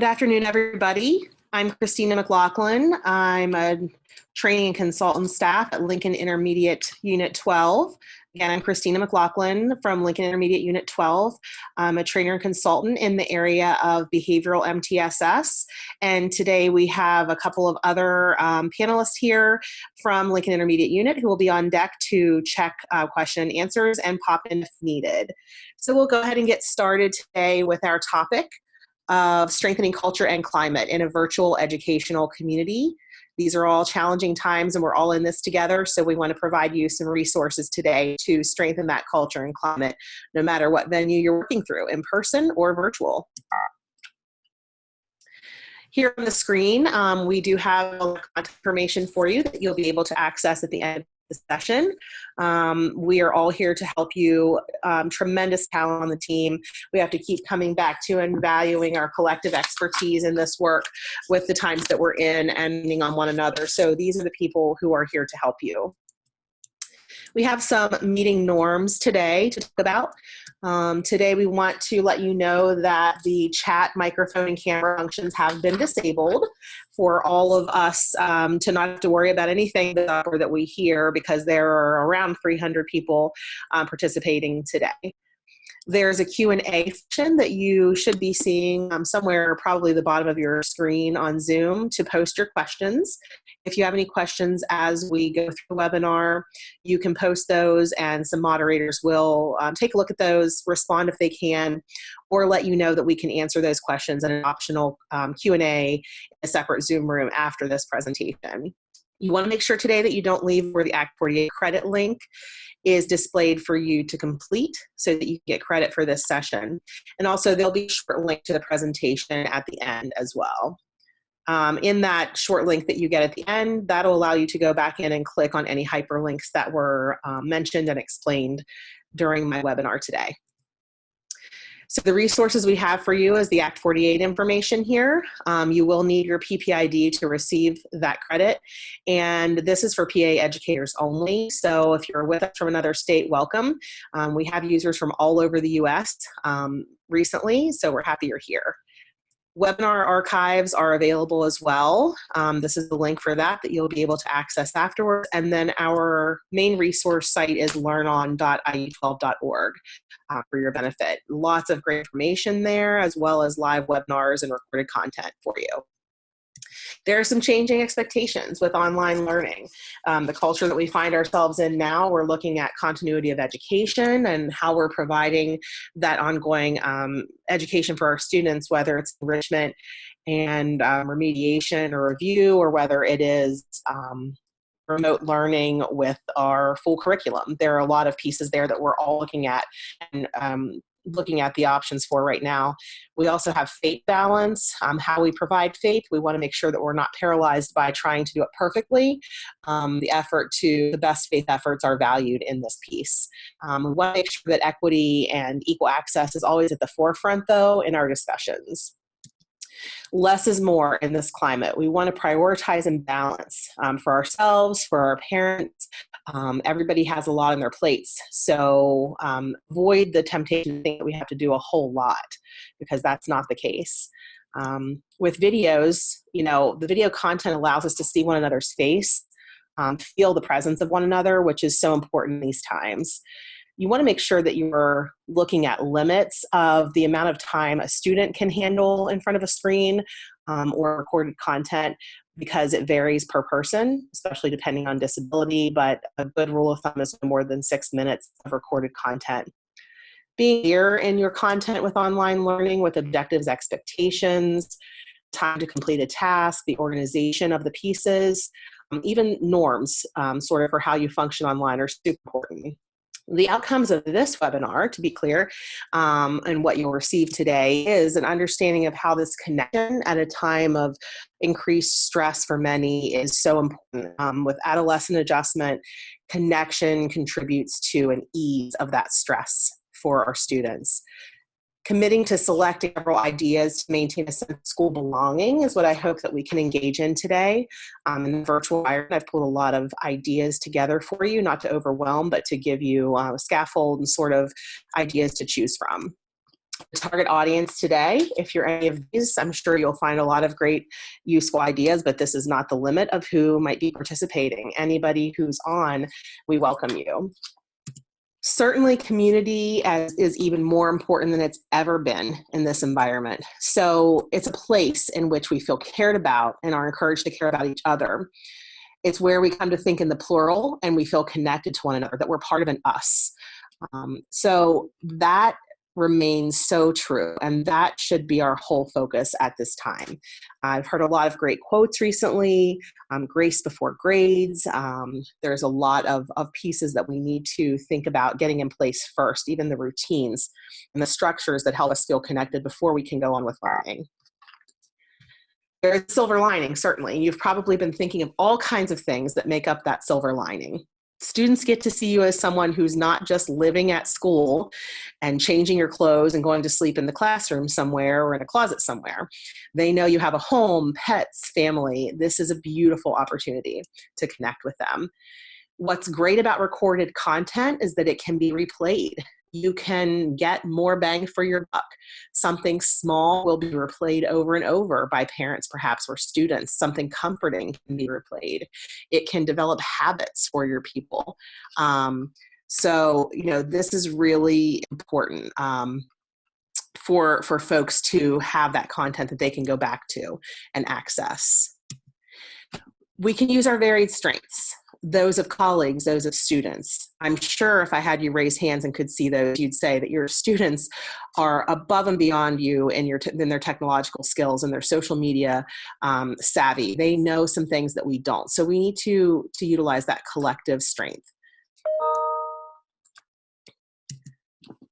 Good afternoon, everybody. I'm Christina McLaughlin. I'm a training and consultant staff at Lincoln Intermediate Unit 12. Again, I'm Christina McLaughlin from Lincoln Intermediate Unit 12. I'm a trainer and consultant in the area of behavioral MTSS. And today we have a couple of other panelists here from Lincoln Intermediate Unit who will be on deck to check question and answers and pop in if needed. So we'll go ahead and get started today with our topic of strengthening culture and climate in a virtual educational community. These are all challenging times and we're all in this together, so we want to provide you some resources today to strengthen that culture and climate, no matter what venue you're working through, in person or virtual. Here on the screen, we do have contact information for you that you'll be able to access at the end of the session. We are all here to help you. Tremendous talent on the team. We have to keep coming back to and valuing our collective expertise in this work with the times that we're in and leaning on one another. So these are the people who are here to help you. We have some meeting norms today to talk about. Today we want to let you know that the chat, microphone, and camera functions have been disabled for all of us to not have to worry about anything that we hear, because there are around 300 people participating today. There's a Q&A function that you should be seeing somewhere, probably the bottom of your screen on Zoom, to post your questions. If you have any questions as we go through the webinar, you can post those and some moderators will take a look at those, respond if they can, or let you know that we can answer those questions in an optional Q&A in a separate Zoom room after this presentation. You want to make sure today that you don't leave where the Act 48 credit link is displayed for you to complete so that you can get credit for this session. And also there'll be a short link to the presentation at the end as well. In that short link that you get at the end, that'll allow you to go back in and click on any hyperlinks that were mentioned and explained during my webinar today. So the resources we have for you is the Act 48 information here. You will need your PPID to receive that credit. And this is for PA educators only. So if you're with us from another state, welcome. We have users from all over the US recently, so we're happy you're here. Webinar archives are available as well. This is the link for that you'll be able to access afterwards. And then our main resource site is learnon.iu12.org for your benefit. Lots of great information there, as well as live webinars and recorded content for you. There are some changing expectations with online learning. The culture that we find ourselves in now, we're looking at continuity of education and how we're providing that ongoing education for our students, whether it's enrichment and remediation or review, or whether it is remote learning with our full curriculum. There are a lot of pieces there that we're all looking at and looking at the options for right now. We also have faith balance, how we provide faith. We want to make sure that we're not paralyzed by trying to do it perfectly. The best faith efforts are valued in this piece. We want to make sure that equity and equal access is always at the forefront, though, in our discussions. Less is more in this climate. We want to prioritize and balance for ourselves, for our parents. Everybody has a lot on their plates. So avoid the temptation to think that we have to do a whole lot, because that's not the case. With videos, the video content allows us to see one another's face, feel the presence of one another, which is so important in these times. You want to make sure that you're looking at limits of the amount of time a student can handle in front of a screen or recorded content, because it varies per person, especially depending on disability, but a good rule of thumb is no more than 6 minutes of recorded content. Being clear in your content with online learning, with objectives, expectations, time to complete a task, the organization of the pieces, even norms sort of for how you function online are super important. The outcomes of this webinar, to be clear, and what you'll receive today, is an understanding of how this connection at a time of increased stress for many is so important. With adolescent adjustment, connection contributes to an ease of that stress for our students. Committing to selecting several ideas to maintain a sense of school belonging is what I hope that we can engage in today. In the virtual environment, I've pulled a lot of ideas together for you, not to overwhelm, but to give you a scaffold and sort of ideas to choose from. The target audience today, if you're any of these, I'm sure you'll find a lot of great useful ideas, but this is not the limit of who might be participating. Anybody who's on, we welcome you. Certainly community is even more important than it's ever been in this environment. So it's a place in which we feel cared about and are encouraged to care about each other. It's where we come to think in the plural and we feel connected to one another, that we're part of an us. So that remains so true, and that should be our whole focus at this time. I've heard a lot of great quotes recently, grace before grades. There's a lot of pieces that we need to think about getting in place first, even the routines and the structures that help us feel connected before we can go on with learning. There's a silver lining, certainly. You've probably been thinking of all kinds of things that make up that silver lining. Students get to see you as someone who's not just living at school and changing your clothes and going to sleep in the classroom somewhere or in a closet somewhere. They know you have a home, pets, family. This is a beautiful opportunity to connect with them. What's great about recorded content is that it can be replayed. You can get more bang for your buck. Something small will be replayed over and over by parents, perhaps, or students. Something comforting can be replayed. It can develop habits for your people. So, this is really important for folks to have that content that they can go back to and access. We can use our varied strengths, those of colleagues, those of students. I'm sure if I had you raise hands and could see those, you'd say that your students are above and beyond you in their technological skills and their social media savvy. They know some things that we don't. So we need to utilize that collective strength.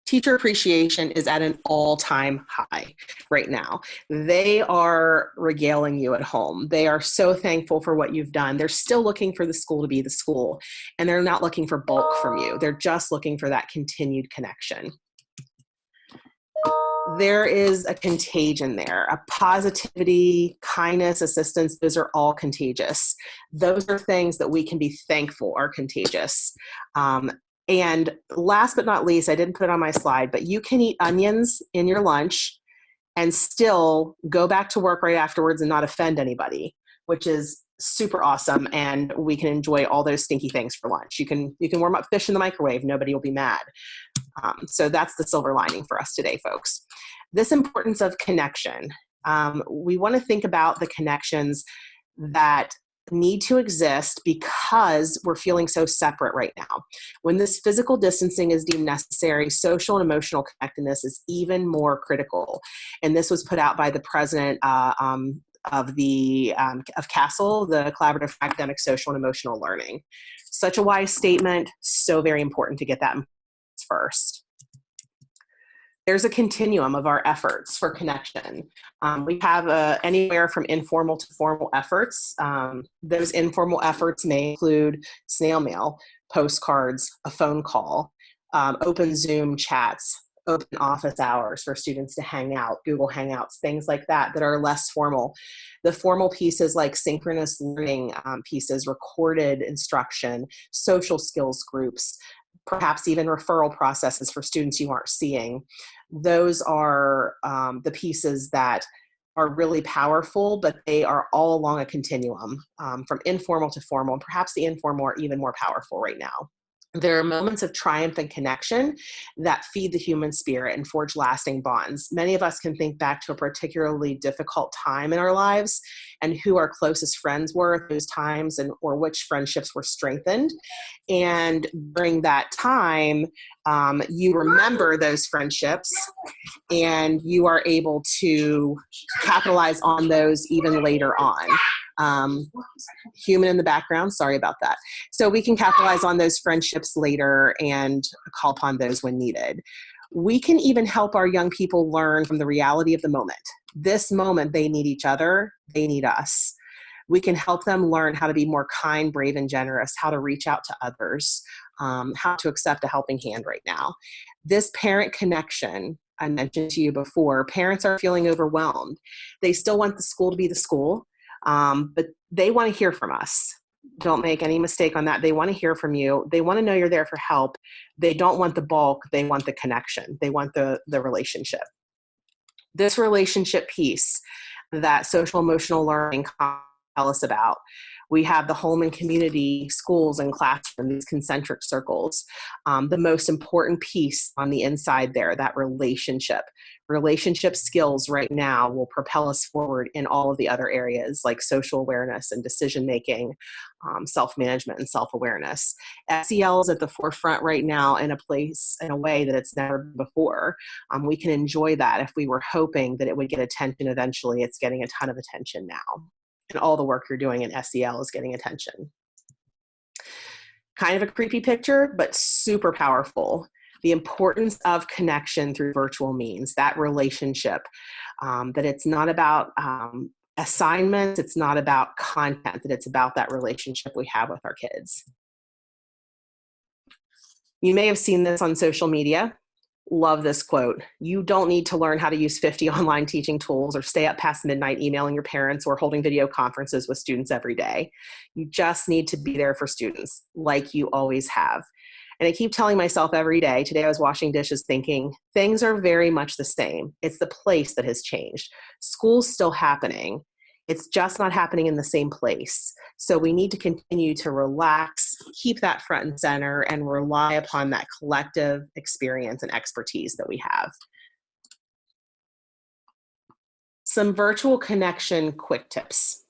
Teacher appreciation is at an all-time high right now. They are regaling you at home. They are so thankful for what you've done. They're still looking for the school to be the school, and they're not looking for bulk from you. They're just looking for that continued connection. There is a contagion there, a positivity, kindness, assistance. Those are all contagious. Those are things that we can be thankful are contagious. And last but not least, I didn't put it on my slide, but you can eat onions in your lunch and still go back to work right afterwards and not offend anybody, which is super awesome. And we can enjoy all those stinky things for lunch. You can warm up fish in the microwave. Nobody will be mad. So that's the silver lining for us today, folks. This importance of connection. We want to think about the connections that need to exist because we're feeling so separate right now. When this physical distancing is deemed necessary, social and emotional connectedness is even more critical. And this was put out by the president of CASEL, the Collaborative for Academic, Social, and Emotional Learning. Such a wise statement, so very important to get that first. There's a continuum of our efforts for connection. We have anywhere from informal to formal efforts. Those informal efforts may include snail mail, postcards, a phone call, open Zoom chats, open office hours for students to hang out, Google Hangouts, things like that that are less formal. The formal pieces like synchronous learning pieces, recorded instruction, social skills groups, perhaps even referral processes for students you aren't seeing. Those are the pieces that are really powerful, but they are all along a continuum from informal to formal, and perhaps the informal are even more powerful right now. There are moments of triumph and connection that feed the human spirit and forge lasting bonds. Many of us can think back to a particularly difficult time in our lives and who our closest friends were at those times or which friendships were strengthened. And during that time, you remember those friendships and you are able to capitalize on those even later on. Human in the background, sorry about that. So we can capitalize on those friendships later and call upon those when needed. We can even help our young people learn from the reality of the moment. This moment, they need each other, they need us. We can help them learn how to be more kind, brave, and generous, how to reach out to others, how to accept a helping hand right now. This parent connection, I mentioned to you before, parents are feeling overwhelmed. They still want the school to be the school. But they want to hear from us. Don't make any mistake on that. They want to hear from you. They want to know you're there for help. They don't want the bulk. They want the connection. They want the relationship. This relationship piece that social emotional learning tell us about. We have the home and community, schools and classroom, these concentric circles. The most important piece on the inside there, that relationship. Relationship skills right now will propel us forward in all of the other areas like social awareness and decision making, self-management and self-awareness. SEL is at the forefront right now in a way that it's never been before. We can enjoy that. If we were hoping that it would get attention eventually, it's getting a ton of attention now. And all the work you're doing in SEL is getting attention. Kind of a creepy picture, but super powerful. The importance of connection through virtual means, that relationship, that it's not about assignments, it's not about content, that it's about that relationship we have with our kids. You may have seen this on social media. Love this quote. You don't need to learn how to use 50 online teaching tools or stay up past midnight emailing your parents or holding video conferences with students every day. You just need to be there for students like you always have. And I keep telling myself every day, today I was washing dishes thinking, things are very much the same. It's the place that has changed. School's still happening. It's just not happening in the same place. So we need to continue to relax, keep that front and center, and rely upon that collective experience and expertise that we have. Some virtual connection quick tips.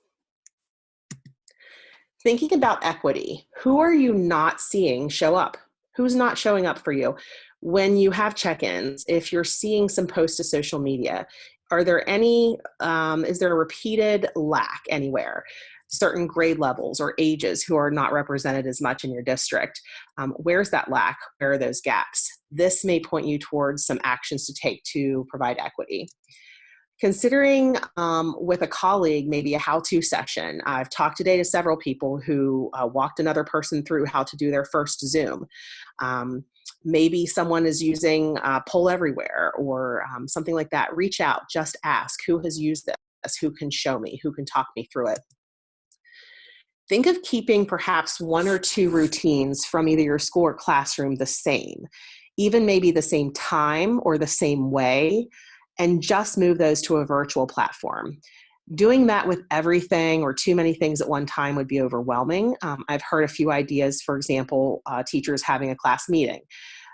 Thinking about equity. Who are you not seeing show up? Who's not showing up for you? When you have check-ins, if you're seeing some posts to social media, are there any, is there a repeated lack anywhere? Certain grade levels or ages who are not represented as much in your district? Where's that lack? Where are those gaps? This may point you towards some actions to take to provide equity. Considering with a colleague, maybe a how-to session. I've talked today to several people who walked another person through how to do their first Zoom. Maybe someone is using Poll Everywhere or something like that. Reach out, just ask who has used this, who can show me, who can talk me through it. Think of keeping perhaps 1 or 2 routines from either your school or classroom the same, even maybe the same time or the same way, and just move those to a virtual platform. Doing that with everything or too many things at one time would be overwhelming. I've heard a few ideas, for example, teachers having a class meeting.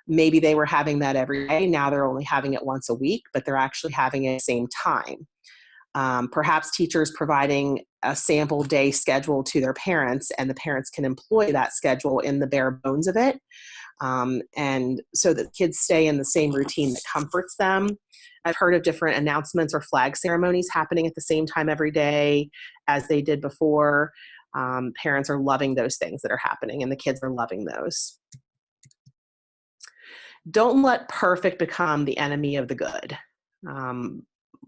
Maybe they were having that every day, now they're only having it once a week, but they're actually having it at the same time. Perhaps teachers providing a sample day schedule to their parents, and the parents can employ that schedule in the bare bones of it. And so that kids stay in the same routine that comforts them. I've heard of different announcements or flag ceremonies happening at the same time every day as they did before. Parents are loving those things that are happening, and the kids are loving those. Don't let perfect become the enemy of the good.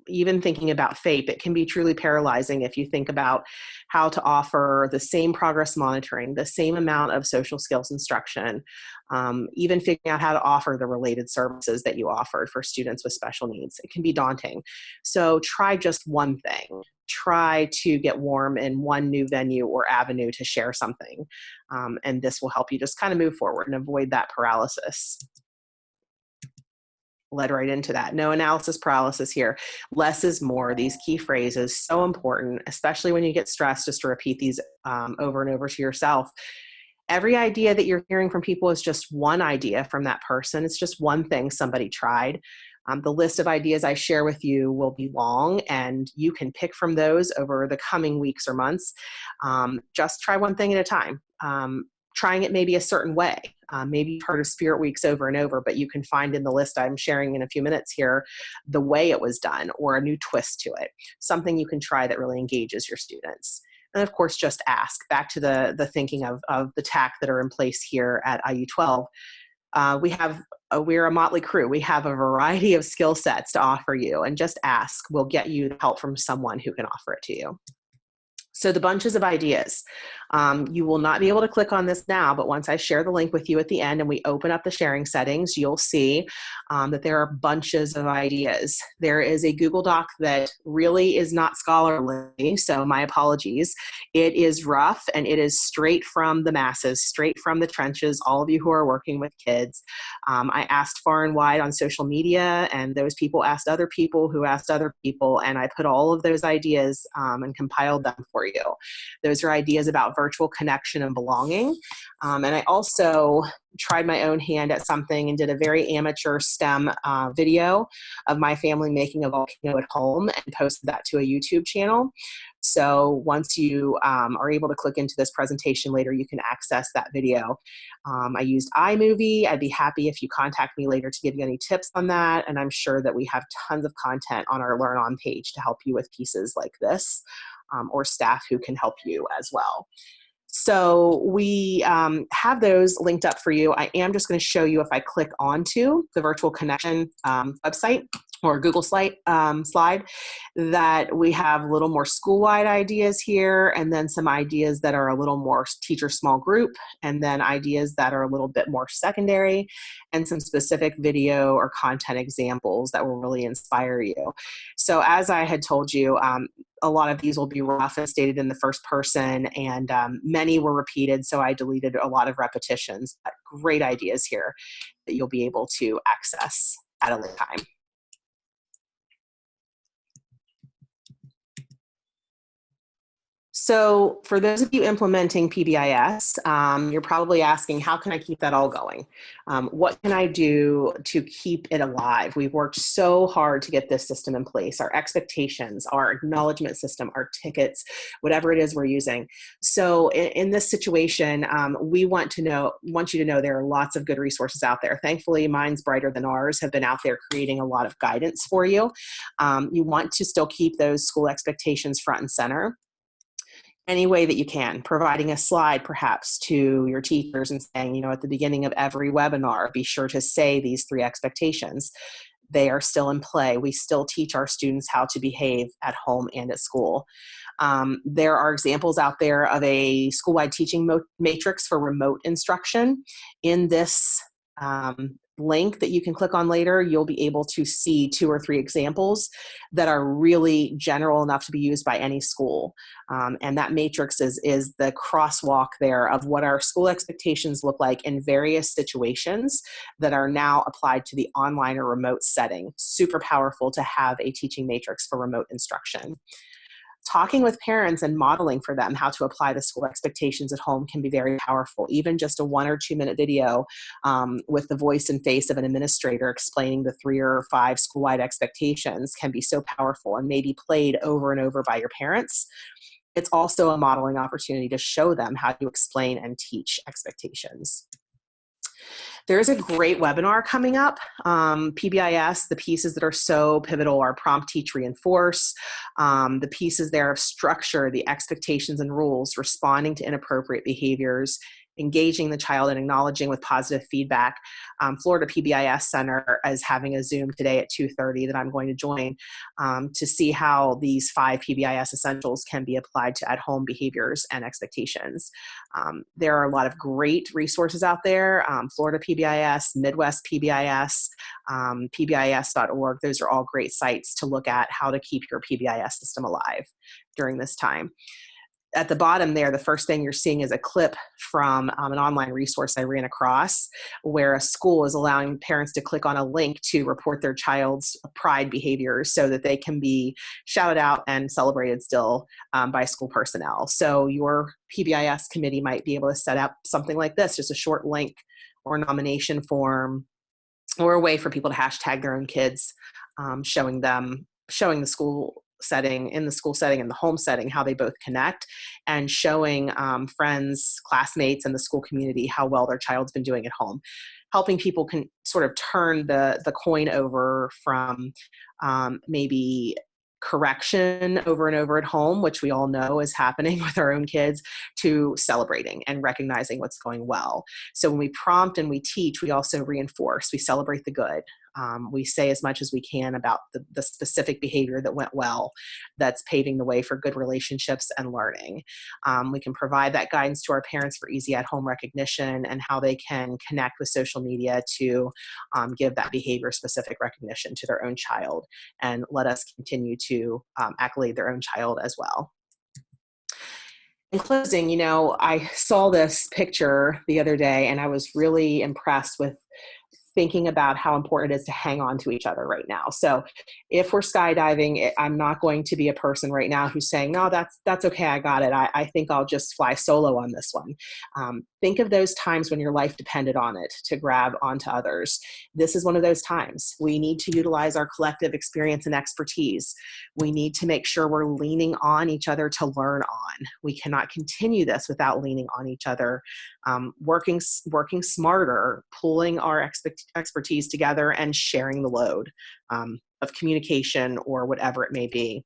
Even thinking about FAPE, it can be truly paralyzing if you think about how to offer the same progress monitoring, the same amount of social skills instruction, even figuring out how to offer the related services that you offered for students with special needs. It can be daunting. So try just one thing. Try to get warm in one new venue or avenue to share something. And this will help you just kind of move forward and avoid that paralysis. Led right into that. No analysis paralysis here. Less is more. These key phrases, so important, especially when you get stressed, just to repeat these over and over to yourself. Every idea that you're hearing from people is just one idea from that person. It's just one thing somebody tried. The list of ideas I share with you will be long, and you can pick from those over the coming weeks or months. Just try one thing at a time. Trying it maybe a certain way. Maybe you've heard of Spirit Weeks over and over, but you can find in the list I'm sharing in a few minutes here the way it was done or a new twist to it. Something you can try that really engages your students. And of course, just ask. Back to the thinking of the TAC that are in place here at IU12. We're a motley crew. We have a variety of skill sets to offer you, and just ask. We'll get you help from someone who can offer it to you. So the bunches of ideas. You will not be able to click on this now, but once I share the link with you at the end and we open up the sharing settings, you'll see that there are bunches of ideas. There is a Google Doc that really is not scholarly, so my apologies. It is rough and it is straight from the masses, straight from the trenches, all of you who are working with kids. I asked far and wide on social media, and those people asked other people who asked other people, and I put all of those ideas and compiled them for you. Those are ideas about virtual connection and belonging. And I also tried my own hand at something and did a very amateur STEM video of my family making a volcano at home and posted that to a YouTube channel. So once you are able to click into this presentation later, you can access that video. I used iMovie. I'd be happy if you contact me later to give you any tips on that. And I'm sure that we have tons of content on our LearnOn page to help you with pieces like this, or staff who can help you as well. So we have those linked up for you. I am just going to show you if I click onto the virtual connection website or Google slide, that we have a little more school-wide ideas here, and then some ideas that are a little more teacher small group, and then ideas that are a little bit more secondary, and some specific video or content examples that will really inspire you. So as I had told you, a lot of these will be rough and stated in the first person, and many were repeated, so I deleted a lot of repetitions. But great ideas here that you'll be able to access at a later time. So for those of you implementing PBIS, you're probably asking, how can I keep that all going? What can I do to keep it alive? We've worked so hard to get this system in place, our expectations, our acknowledgement system, our tickets, whatever it is we're using. So in this situation, we want you to know there are lots of good resources out there. Thankfully, Minds Brighter Than Ours have been out there creating a lot of guidance for you. You want to still keep those school expectations front and center any way that you can, providing a slide perhaps to your teachers and saying, at the beginning of every webinar, be sure to say these 3 expectations. They are still in play. We still teach our students how to behave at home and at school. There are examples out there of a school-wide teaching matrix for remote instruction. In this link that you can click on later, you'll be able to see 2 or 3 examples that are really general enough to be used by any school. And that matrix is the crosswalk there of what our school expectations look like in various situations that are now applied to the online or remote setting. Super powerful to have a teaching matrix for remote instruction. Talking with parents and modeling for them how to apply the school expectations at home can be very powerful. Even just a 1 or 2 minute video with the voice and face of an administrator explaining the 3 or 5 school-wide expectations can be so powerful and may be played over and over by your parents. It's also a modeling opportunity to show them how to explain and teach expectations. There's a great webinar coming up. PBIS, the pieces that are so pivotal are prompt, teach, reinforce. The pieces there of structure, the expectations and rules, responding to inappropriate behaviors, engaging the child and acknowledging with positive feedback. Florida PBIS Center is having a Zoom today at 2:30 that I'm going to join to see how these 5 PBIS essentials can be applied to at-home behaviors and expectations. There are a lot of great resources out there, Florida PBIS, Midwest PBIS, PBIS.org. Those are all great sites to look at how to keep your PBIS system alive during this time. At the bottom there, the first thing you're seeing is a clip from an online resource I ran across where a school is allowing parents to click on a link to report their child's pride behaviors so that they can be shouted out and celebrated still by school personnel. So your PBIS committee might be able to set up something like this, just a short link or nomination form or a way for people to hashtag their own kids, showing the school setting, in the school setting and the home setting, how they both connect, and showing friends, classmates, and the school community how well their child's been doing at home. Helping people can sort of turn the coin over from maybe correction over and over at home, which we all know is happening with our own kids, to celebrating and recognizing what's going well. So when we prompt and we teach, we also reinforce, we celebrate the good. We say as much as we can about the specific behavior that went well, that's paving the way for good relationships and learning. We can provide that guidance to our parents for easy at-home recognition and how they can connect with social media to give that behavior-specific recognition to their own child, and let us continue to accolade their own child as well. In closing, you know, I saw this picture the other day and I was really impressed with thinking about how important it is to hang on to each other right now. So if we're skydiving, I'm not going to be a person right now who's saying, no, that's okay, I got it. I think I'll just fly solo on this one. Think of those times when your life depended on it to grab onto others. This is one of those times. We need to utilize our collective experience and expertise. We need to make sure we're leaning on each other to learn on. We cannot continue this without leaning on each other, working smarter, pulling our expertise together and sharing the load of communication or whatever it may be.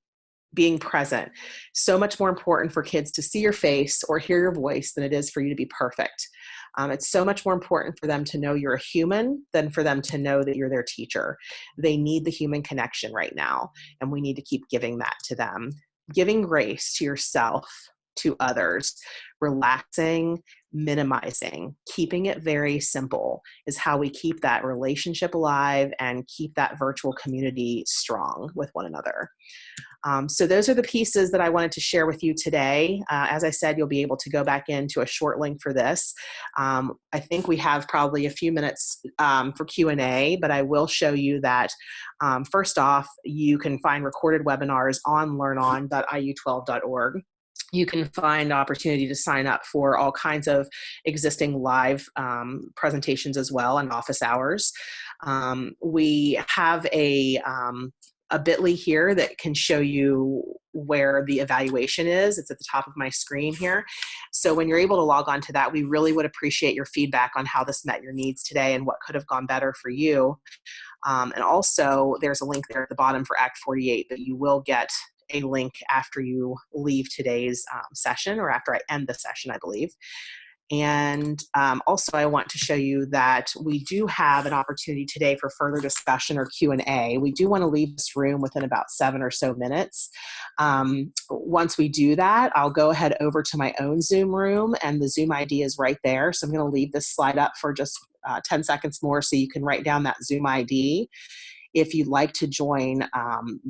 Being present. So much more important for kids to see your face or hear your voice than it is for you to be perfect. It's so much more important for them to know you're a human than for them to know that you're their teacher. They need the human connection right now, and we need to keep giving that to them. Giving grace to yourself, to others, relaxing, minimizing, keeping it very simple is how we keep that relationship alive and keep that virtual community strong with one another. So those are the pieces that I wanted to share with you today. As I said, you'll be able to go back into a short link for this. I think we have probably a few minutes for Q&A, but I will show you that first off, you can find recorded webinars on learnon.iu12.org. You can find opportunity to sign up for all kinds of existing live presentations as well and office hours. We have a bit.ly here that can show you where the evaluation is. It's at the top of my screen here. So when you're able to log on to that, we really would appreciate your feedback on how this met your needs today and what could have gone better for you. And also there's a link there at the bottom for Act 48, but you will get a link after you leave today's session, or after I end the session, I believe. And also I want to show you that we do have an opportunity today for further discussion or Q&A. We do want to leave this room within about 7 or so minutes. Once we do that, I'll go ahead over to my own Zoom room, and the Zoom ID is right there. So I'm going to leave this slide up for just 10 seconds more so you can write down that Zoom ID. If you'd like to join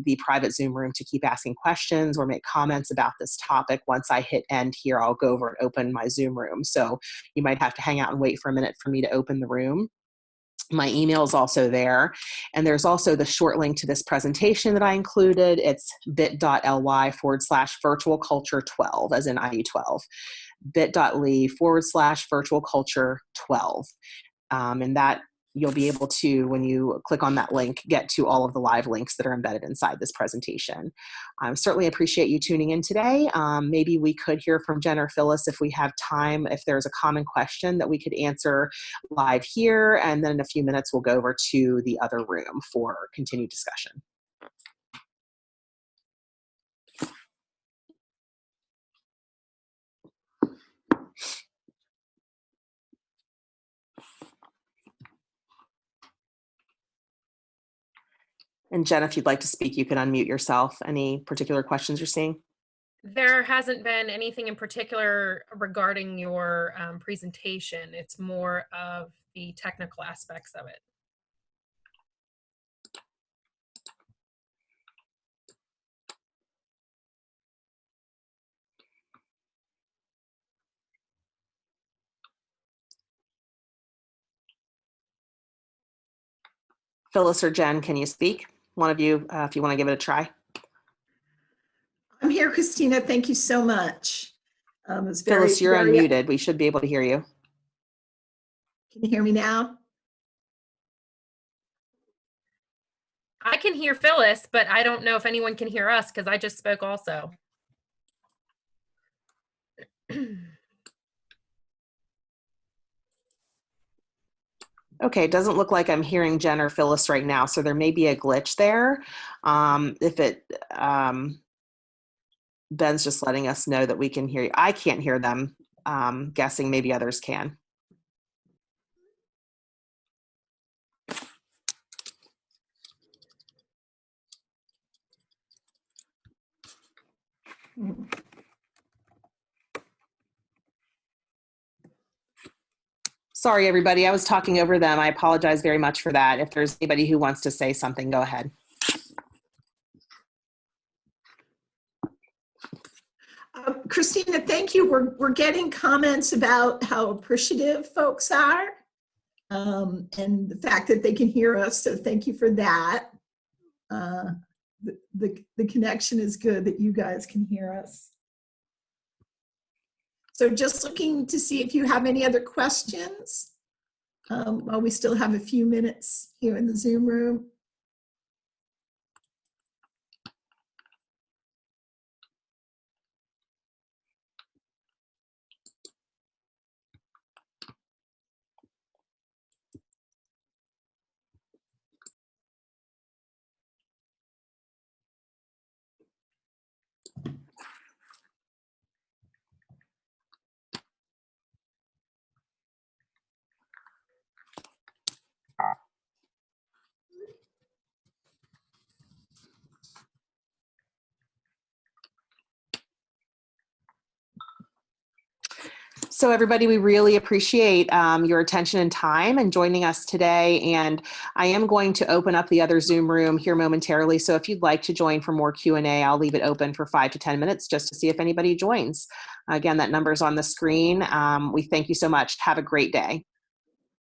the private Zoom room to keep asking questions or make comments about this topic, once I hit end here, I'll go over and open my Zoom room. So you might have to hang out and wait for a minute for me to open the room. My email is also there. And there's also the short link to this presentation that I included. It's bit.ly/virtualculture12, as in IU12. bit.ly/virtualculture12. And that you'll be able to, when you click on that link, get to all of the live links that are embedded inside this presentation. I certainly appreciate you tuning in today. Maybe we could hear from Jen or Phyllis if we have time, if there's a common question that we could answer live here, and then in a few minutes we'll go over to the other room for continued discussion. And Jen, if you'd like to speak, you can unmute yourself. Any particular questions you're seeing? There hasn't been anything in particular regarding your presentation. It's more of the technical aspects of it. Phyllis or Jen, can you speak? One of you, if you want to give it a try. I'm here, Christina. Thank you so much. Phyllis, you're unmuted. We should be able to hear you. Can you hear me now? I can hear Phyllis, but I don't know if anyone can hear us because I just spoke also. Okay, it doesn't look like I'm hearing Jen or Phyllis right now, so there may be a glitch there. Ben's just letting us know that we can hear you. I can't hear them. Guessing maybe others can. Sorry, everybody. I was talking over them. I apologize very much for that. If there's anybody who wants to say something, go ahead. Christina, thank you. We're getting comments about how appreciative folks are and the fact that they can hear us. So thank you for that. The connection is good that you guys can hear us. So just looking to see if you have any other questions while we still have a few minutes here in the Zoom room. So everybody, we really appreciate your attention and time and joining us today. And I am going to open up the other Zoom room here momentarily. So if you'd like to join for more Q&A, I'll leave it open for 5 to 10 minutes just to see if anybody joins. Again, that number's on the screen. We thank you so much. Have a great day.